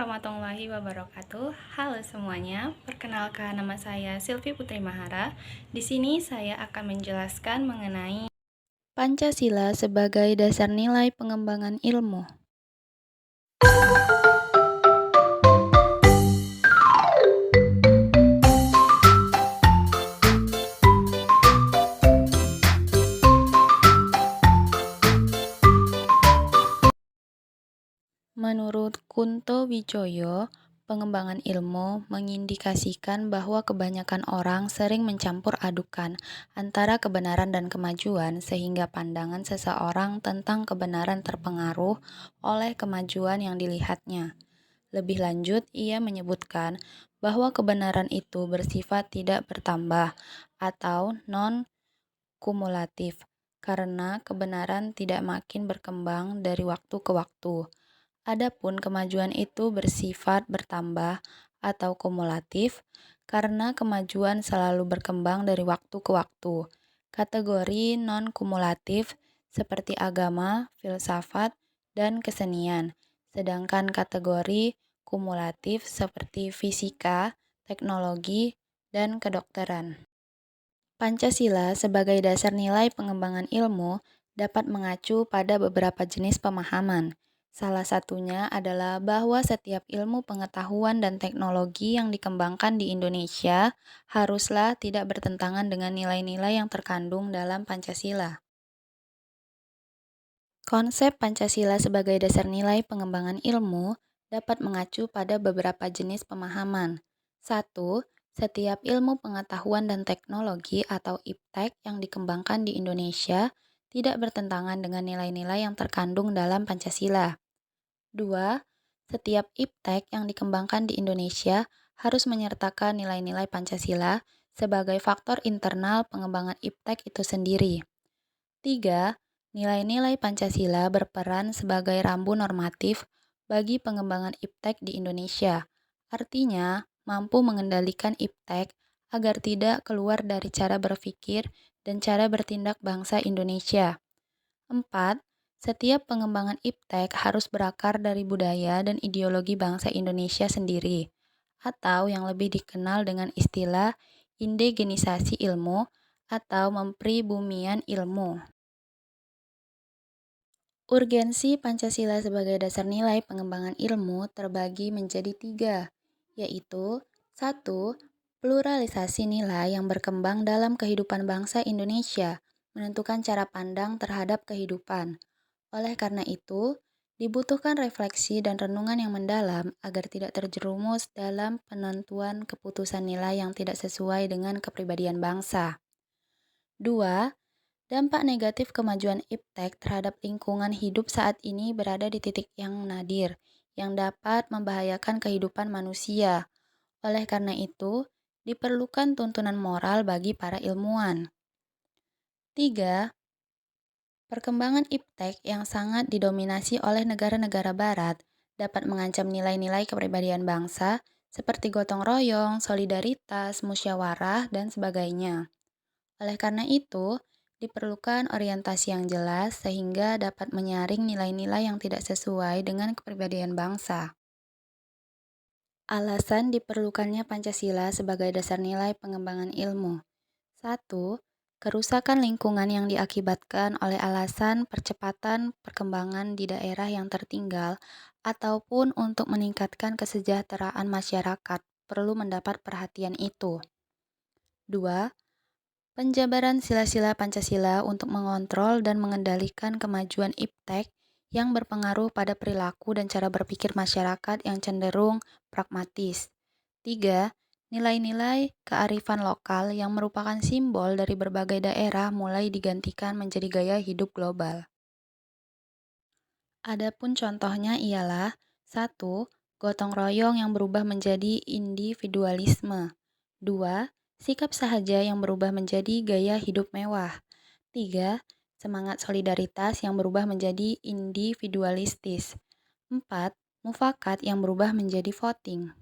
warahmatullahi wabarakatuh. Halo semuanya, perkenalkan nama saya Silvi Putri Mahara. Di sini saya akan menjelaskan mengenai Pancasila sebagai dasar nilai pengembangan ilmu. Menurut Kunto Wijoyo, pengembangan ilmu mengindikasikan bahwa kebanyakan orang sering mencampur adukan antara kebenaran dan kemajuan sehingga pandangan seseorang tentang kebenaran terpengaruh oleh kemajuan yang dilihatnya. Lebih lanjut, ia menyebutkan bahwa kebenaran itu bersifat tidak bertambah atau non-kumulatif karena kebenaran tidak makin berkembang dari waktu ke waktu. Adapun kemajuan itu bersifat bertambah atau kumulatif karena kemajuan selalu berkembang dari waktu ke waktu. Kategori non-kumulatif seperti agama, filsafat, dan kesenian. Sedangkan kategori kumulatif seperti fisika, teknologi, dan kedokteran. Pancasila sebagai dasar nilai pengembangan ilmu dapat mengacu pada beberapa jenis pemahaman. Salah satunya adalah bahwa setiap ilmu pengetahuan dan teknologi yang dikembangkan di Indonesia haruslah tidak bertentangan dengan nilai-nilai yang terkandung dalam Pancasila. Konsep Pancasila sebagai dasar nilai pengembangan ilmu dapat mengacu pada beberapa jenis pemahaman. 1. Setiap ilmu pengetahuan dan teknologi atau IPTEK yang dikembangkan di Indonesia tidak bertentangan dengan nilai-nilai yang terkandung dalam Pancasila. 2. Setiap IPTEK yang dikembangkan di Indonesia harus menyertakan nilai-nilai Pancasila sebagai faktor internal pengembangan IPTEK itu sendiri. 3. Nilai-nilai Pancasila berperan sebagai rambu normatif bagi pengembangan IPTEK di Indonesia. Artinya, mampu mengendalikan IPTEK agar tidak keluar dari cara berpikir dan cara bertindak bangsa Indonesia. 4. Setiap pengembangan IPTEK harus berakar dari budaya dan ideologi bangsa Indonesia sendiri, atau yang lebih dikenal dengan istilah indigenisasi ilmu atau mempribumian ilmu. Urgensi Pancasila sebagai dasar nilai pengembangan ilmu terbagi menjadi 3, yaitu 1. Pluralisasi nilai yang berkembang dalam kehidupan bangsa Indonesia, menentukan cara pandang terhadap kehidupan. Oleh karena itu, dibutuhkan refleksi dan renungan yang mendalam agar tidak terjerumus dalam penentuan keputusan nilai yang tidak sesuai dengan kepribadian bangsa. 2. Dampak negatif kemajuan IPTEK terhadap lingkungan hidup saat ini berada di titik yang nadir, yang dapat membahayakan kehidupan manusia. Oleh karena itu, diperlukan tuntunan moral bagi para ilmuwan. 3. Perkembangan IPTEK yang sangat didominasi oleh negara-negara barat dapat mengancam nilai-nilai kepribadian bangsa seperti gotong royong, solidaritas, musyawarah, dan sebagainya. Oleh karena itu, diperlukan orientasi yang jelas sehingga dapat menyaring nilai-nilai yang tidak sesuai dengan kepribadian bangsa. Alasan diperlukannya Pancasila sebagai dasar nilai pengembangan ilmu. 1. Kerusakan lingkungan yang diakibatkan oleh alasan percepatan perkembangan di daerah yang tertinggal ataupun untuk meningkatkan kesejahteraan masyarakat perlu mendapat perhatian itu. 2. Penjabaran sila-sila Pancasila untuk mengontrol dan mengendalikan kemajuan IPTEK yang berpengaruh pada perilaku dan cara berpikir masyarakat yang cenderung pragmatis. 3. Nilai-nilai kearifan lokal yang merupakan simbol dari berbagai daerah mulai digantikan menjadi gaya hidup global. Adapun contohnya ialah 1. Gotong royong yang berubah menjadi individualisme. 2. Sikap sahaja yang berubah menjadi gaya hidup mewah. 3. Semangat solidaritas yang berubah menjadi individualistis. 4. Mufakat yang berubah menjadi voting.